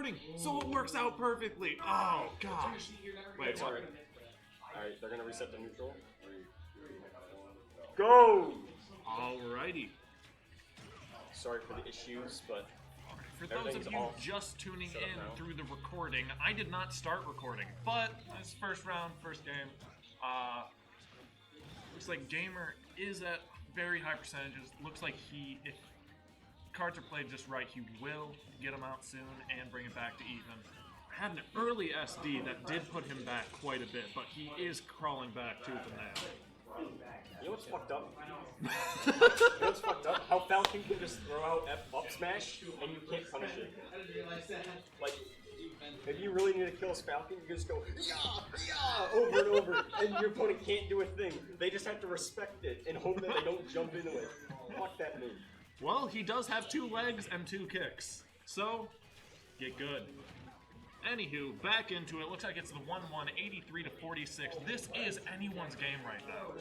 recording, so it works out perfectly. Oh, gosh. Wait, It's alright. Alright, they're gonna reset the neutral. Go! Alrighty. Sorry for the issues, but For those of you just tuning in through the recording, I did not start recording, but this first round, first game, looks like Gamer is at very high percentages. Looks like if cards are played just right, he will get them out soon and bring it back to even. Had an early SD that did put him back quite a bit, but he is crawling back tooth and nail. You know what's fucked up? You know what's fucked up? How Falcon can just throw out up smash and you can't punish it. Like, if you really need to kill a Falcon, you just go yeah, over and over, and your opponent can't do a thing. They just have to respect it and hope that they don't jump into it. Fuck that move. Well, he does have 2 legs and 2 kicks, so get good. Anywho, back into it. Looks like it's the 1-1, 83 to 46. This is anyone's game right now.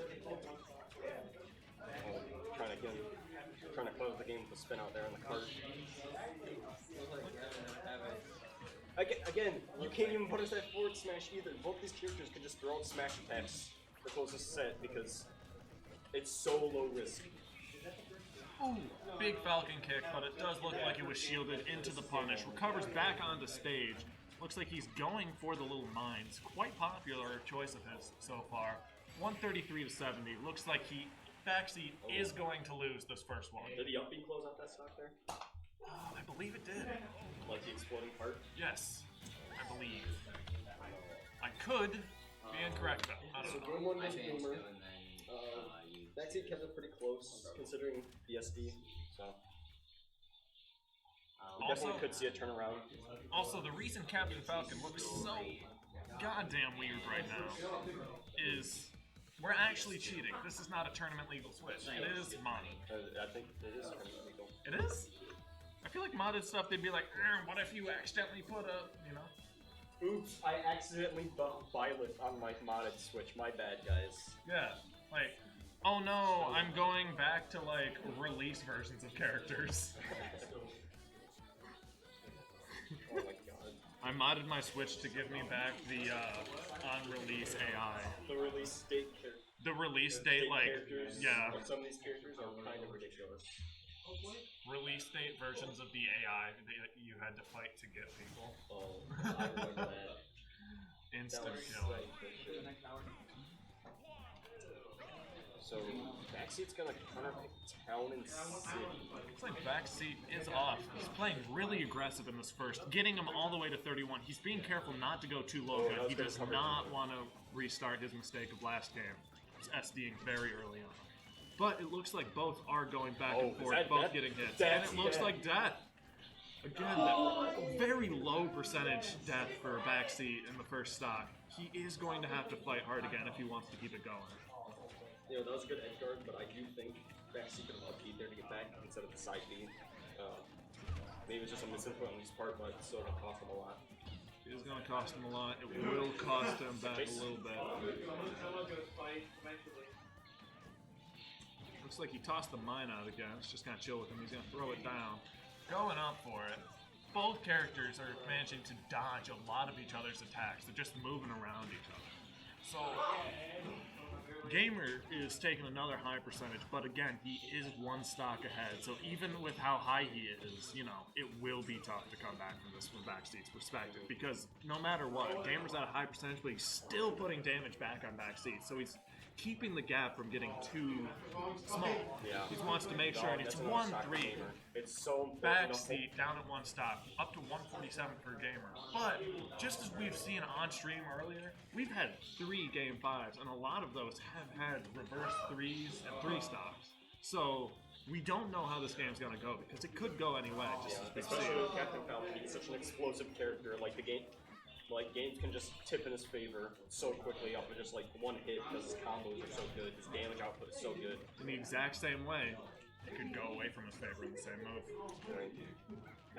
Trying to close the game with the spin out there on the cart. Again, you can't even punish that forward smash either. Both these characters can just throw out smash attacks the closest set because it's so low risk. Ooh, big Falcon kick, but it does look like it was shielded into the punish. Recovers back onto stage. Looks like he's going for the little mines. Quite popular choice of his so far. 133 to 70. Looks like BackSeat is going to lose this first one. Did the up B close out that stock there? I believe it did. Like the exploding part? Yes, I believe. I could be incorrect though. I don't know. Game 1 was Gamer. BackSeat kept it pretty close considering the SD, so. We definitely could see a turnaround. Also, the reason Captain Falcon looks so goddamn weird right now is we're actually cheating. This is not a tournament legal switch. It is modded. I think it is tournament legal. It is? I feel like modded stuff, they'd be like, what if you accidentally put a, you know? Oops, I accidentally buffed Violet on my modded switch. My bad, guys. Yeah, like, oh no, I'm going back to, like, release versions of characters. Oh my god. I modded my Switch to give me back the on-release AI. The release date characters. The release date, like, yeah. Some of these characters are kind of ridiculous. Release date versions of the AI that you had to fight to get people. Oh, I remember that. Instant kill. So, BackSeat's gonna counterpick Town and City. Looks like BackSeat is off. He's playing really aggressive in this first, getting him all the way to 31. He's being careful not to go too low. He does not want to restart his mistake of last game. He's SDing very early on. But it looks like both are going back and forth, both getting hits. And it looks like death. Again, that very low percentage death for BackSeat in the first stock. He is going to have to fight hard again if he wants to keep it going. You know, that was a good edge guard, but I do think BackSeat could have upbeat there to get back instead of the side B. Maybe it's just a misinput on his part, but it's still going to cost him a lot. It is going to cost him a lot. It will cost him back a little bit. Looks like he tossed the mine out again. It's just going to chill with him. He's going to throw it down. Going up for it. Both characters are managing to dodge a lot of each other's attacks. They're just moving around each other. So, Gamer is taking another high percentage, but again, he is one stock ahead. So even with how high he is, you know, it will be tough to come back from this from BackSeat's perspective. Because no matter what, Gamer's at a high percentage, but he's still putting damage back on BackSeat. So he's keeping the gap from getting too small. Yeah. He wants to make sure, and it's 1-3. It's so BackSeat down at 1 stock, up to 147 per Gamer. But just as we've seen on stream earlier, we've had 3 Game 5s, and a lot of those have had reverse 3s and 3 stocks. So we don't know how this game's going to go, because it could go any way. Especially with Captain Falcon, he's such an explosive character. Like games can just tip in his favor so quickly off of just like one hit because his combos are so good, his damage output is so good. In the exact same way, it could go away from his favor in the same move. Right.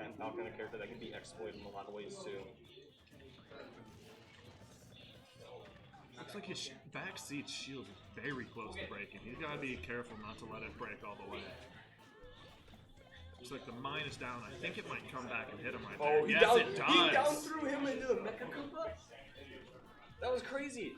And Falcon, a character that can be exploited in a lot of ways too. Looks like his BackSeat's shield is very close to breaking. He's got to be careful not to let it break all the way. Looks like the mine is down. I think it might come back and hit him right Oh, there. Yes, it does. He down threw him into the Mecha Koopa? That was crazy.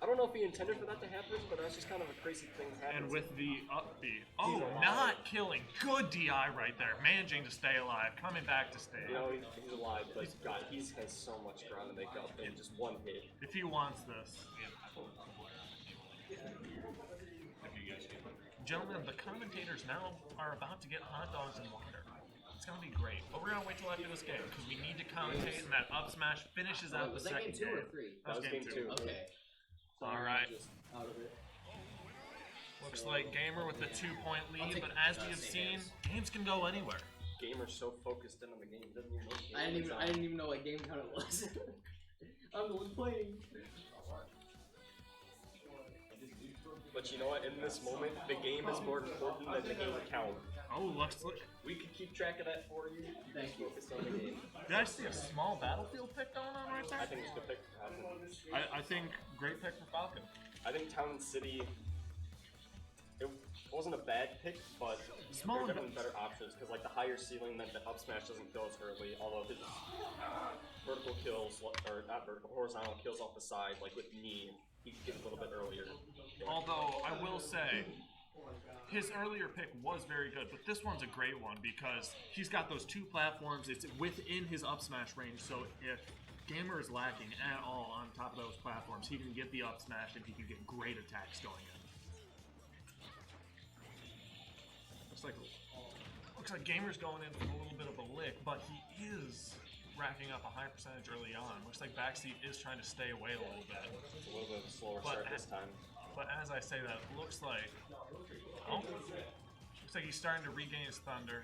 I don't know if he intended for that to happen, but that's just kind of a crazy thing that happens. And with the up B. Oh, not killing. Good DI right there. Managing to stay alive. Coming back to stay. You know, he's alive, but God, he has so much ground to make up in just one hit. If he wants this. Gentlemen, the commentators now are about to get hot dogs and water. It's going to be great. But we're going to wait till after this game, because we need to commentate, and that up smash finishes out the second game. Was that game 2 or 3? That was game 2. Okay. Alright. Out of it. Looks like Gamer with the 2-point lead, but as we have seen, games can go anywhere. Gamer's so focused in on the game, he doesn't even know. I didn't even know what game count it was. I'm the one playing. But you know what? In this moment, the game is more important than the game count. Oh, looks like... We can keep track of that for you. Thank you. Focus on the game. Did I see a small battlefield pick going on right there? I think it's a good pick for Falcon. I think great pick for Falcon. I think Town and City, it wasn't a bad pick, but Small there's definitely better options because like the higher ceiling meant that up smash doesn't kill as early, although his vertical kills, or not vertical, horizontal kills off the side, like with me, he gets a little bit earlier. Although, I will say, his earlier pick was very good, but this one's a great one because he's got those 2 platforms, it's within his up smash range, so if Gamer is lacking at all on top of those platforms, he can get the up smash and he can get great attacks going in. Looks like Gamer's going in with a little bit of a lick, but he is racking up a high percentage early on. Looks like BackSeat is trying to stay away a little bit. It's a little bit of a slower start this time. But as I say that, it looks like... Oh, looks like he's starting to regain his thunder.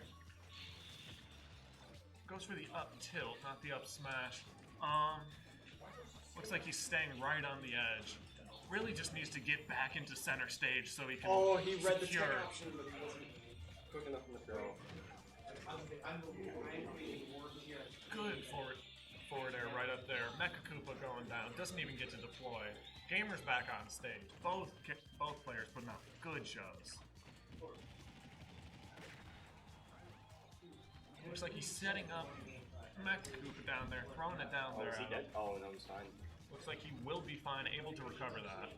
Goes for the up tilt, not the up smash. Looks like he's staying right on the edge. Really just needs to get back into center stage so he can he read the secure. tech option, but he wasn't quick enough in the throw. Good forward air right up there. Mecha Koopa going down. Doesn't even get to deploy. Gamer's back on stage. Both players putting out good shows. Looks like he's setting up Mecha Koopa down there, throwing it down there. Is he dead? Oh, no, he's fine. Looks like he will be fine, able to recover that.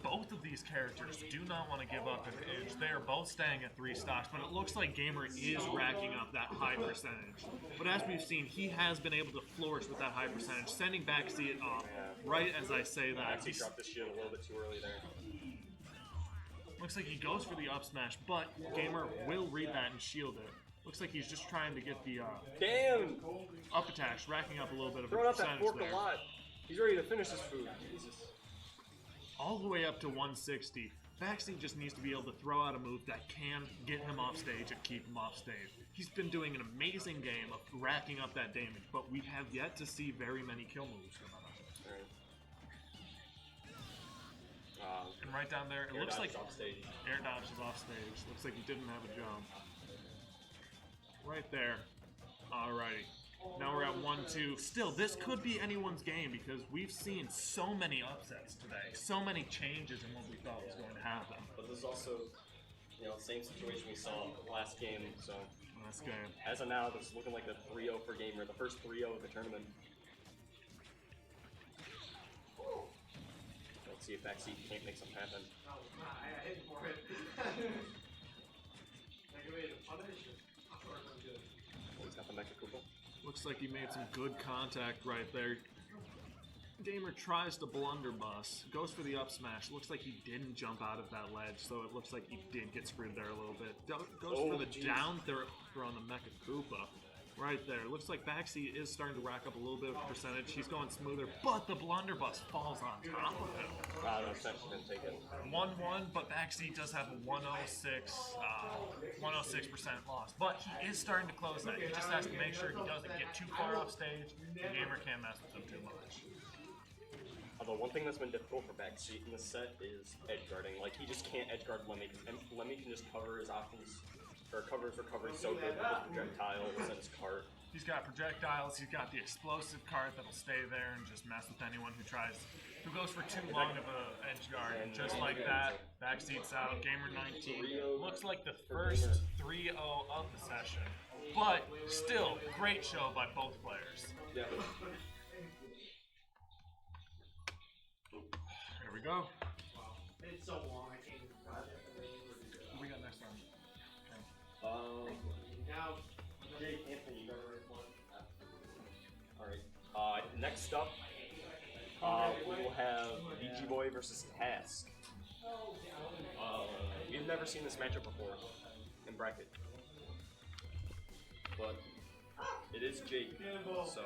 Both of these characters do not want to give up an inch. They are both staying at 3 stocks, but it looks like Gamer is racking up that high percentage. But as we've seen, he has been able to flourish with that high percentage, sending BackSeat off right as I say that. He dropped the shield a little bit too early there. Looks like he goes for the up smash, but Gamer will read that and shield it. Looks like he's just trying to get the damn up attacks, racking up a little bit of throwing a out that percentage fork there. a lot. He's ready to finish his food. Jesus. All the way up to 160. BackSeat just needs to be able to throw out a move that can get him off stage and keep him off stage. He's been doing an amazing game of racking up that damage, but we have yet to see very many kill moves from him. And right down there, it looks like air dodge is off stage. Looks like he didn't have a jump. Right there. Alrighty. Now we're at 1-2. Still, this could be anyone's game because we've seen so many upsets today. So many changes in what we thought was going to happen. But this is also, you know, same situation we saw last game. So last game. As of now, this is looking like the 3-0 for Gamer, the first 3-0 of the tournament. Let's see if BackSeat can't make something happen. He's got the Mecha Koopa. Looks like he made some good contact right there. Gamer tries to blunderbuss, goes for the up smash. Looks like he didn't jump out of that ledge, so it looks like he did get screwed there a little bit. Goes for the down throw on the Mecha Koopa. Right there. Looks like BackSeat is starting to rack up a little bit of percentage. He's going smoother, but the blunderbuss falls on top of him. Wow, no sense didn't take it. 1-1, but BackSeat does have a 106% loss. But he is starting to close that. He just has to make sure he doesn't get too far off stage. The Gamer can't mess with him too much. Although one thing that's been difficult for BackSeat in this set is edge guarding. Like, he just can't edge guard Lemmy. And Lemmy can just cover his options, or cover his recovery so good with his projectiles and his cart. He's got projectiles, he's got the explosive card that'll stay there and just mess with anyone who goes for too long of a edge guard. And just like that, backseat's out. Gamer 19 looks like the first 3-0 of the session. But still, great show by both players. Yeah. Here we go. It's so long, I can't even project. What we got next time? Now, Jake Anthony. Alright. Next up, we will have BG Boy versus Task. We've never seen this matchup before in bracket. But it is Jake, so